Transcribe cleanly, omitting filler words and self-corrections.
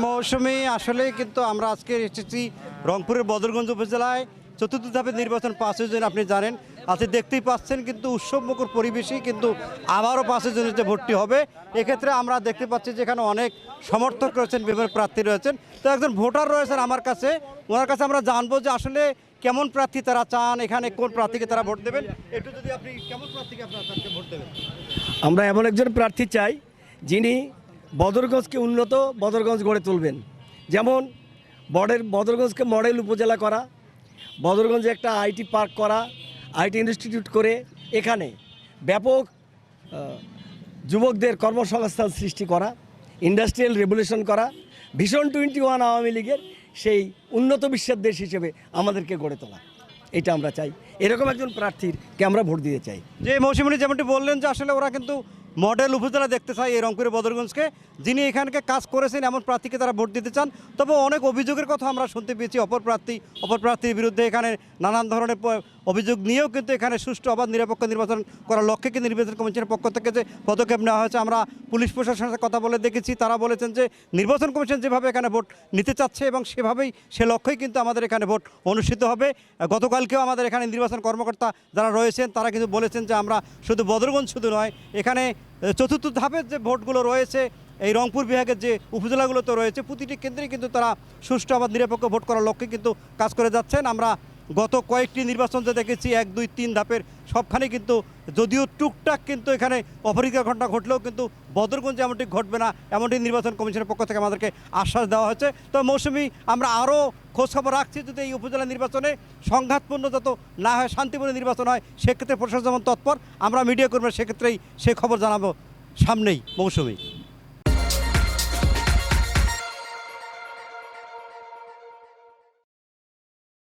মৌসুমি আসলে কিন্তু আমরা আজকে এসেছি রংপুরের বদরগঞ্জ উপজেলায় চতুর্থ ধাপের নির্বাচন 5 জুন, আপনি জানেন। আজকে দেখতেই পাচ্ছেন কিন্তু উৎসবমুখর পরিবেশই কিন্তু আবারও 5 জুনের যে ভোটটি হবে, এক্ষেত্রে আমরা দেখতে পাচ্ছি যে এখানে অনেক সমর্থক রয়েছেন, বিভিন্ন প্রার্থী রয়েছেন। তো একজন ভোটার রয়েছেন আমার কাছে, ওনার কাছে আমরা জানবো যে আসলে কেমন প্রার্থী তারা চান, এখানে কোন প্রার্থীকে তারা ভোট দেবেন। একটু যদি আপনি কেমন প্রার্থীকে আপনার ভোট দেবেন? আমরা এমন একজন প্রার্থী চাই যিনি বদরগঞ্জকে উন্নত বদরগঞ্জ গড়ে তুলবেন। যেমন বদরগঞ্জকে মডেল উপজেলা করা, বদরগঞ্জে একটা আইটি পার্ক করা, আইটি ইনস্টিটিউট করে এখানে ব্যাপক যুবকদের কর্মসংস্থান সৃষ্টি করা, ইন্ডাস্ট্রিয়াল রেভলিউশন করা, ভিশন 21 আওয়ামী লীগের সেই উন্নত বিশ্বের দেশ হিসেবে আমাদেরকে গড়ে তোলা, এটা আমরা চাই। এরকম একজন প্রার্থীরকে আমরা ভোট দিতে চাই। যে মৌসুমী যেমনটি বললেন যে আসলে ওরা কিন্তু মডেল উপজেলা দেখতে চায় এই রংপুরের বদরগঞ্জকে, যিনি এখানকে কাজ করেছেন এমন প্রার্থীকে তারা ভোট দিতে চান। তবে অনেক অভিযোগের কথা আমরা শুনতে পেয়েছি অপর প্রার্থীর বিরুদ্ধে। এখানে নানান ধরনের অভিযোগ নিয়েও কিন্তু এখানে সুষ্ঠু অবাধ নিরপেক্ষ নির্বাচন করার লক্ষ্যে কিন্তু নির্বাচন কমিশনের পক্ষ থেকে যে পদক্ষেপ নেওয়া হয়েছে, আমরা পুলিশ প্রশাসনের সাথে কথা বলে দেখেছি। তারা বলেছেন যে নির্বাচন কমিশন যেভাবে এখানে ভোট নিতে চাচ্ছে এবং সেভাবেই সে লক্ষ্যেই কিন্তু আমাদের এখানে ভোট অনুষ্ঠিত হবে। গতকালকেও আমাদের এখানে নির্বাচন কর্মকর্তা যারা রয়েছেন তারা কিন্তু বলেছেন যে আমরা শুধু বদরগঞ্জ শুধু নয়, এখানে চতুর্থ ধাপের যে ভোটগুলো রয়েছে এই রংপুর বিভাগের যে উপজেলাগুলোতে রয়েছে প্রতিটি কেন্দ্রেই কিন্তু তারা সুষ্ঠু আবার নিরপেক্ষ ভোট করার লক্ষ্যে কিন্তু কাজ করে যাচ্ছেন। আমরা গত কয়েকটি নির্বাচন যে দেখেছি 1, 2, 3 ধাপের সবখানে কিন্তু যদিও টুকটাক কিন্তু এখানে অপরিকর ঘটনা ঘটলেও কিন্তু বদরগঞ্জে এমনটি ঘটবে না, এমনটি নির্বাচন কমিশনের পক্ষ থেকে আমাদেরকে আশ্বাস দেওয়া হয়েছে। তো মৌসুমি আমরা আরও খোঁজখবর রাখছি, যদি এই উপজেলা নির্বাচনে সংঘাতপূর্ণ যত না হয় শান্তিপূর্ণ নির্বাচন হয় সেক্ষেত্রে প্রশাসন যেমন তৎপর, আমরা মিডিয়া কর্মী সেক্ষেত্রেই সে খবর জানাবো সামনেই। মৌসুমি।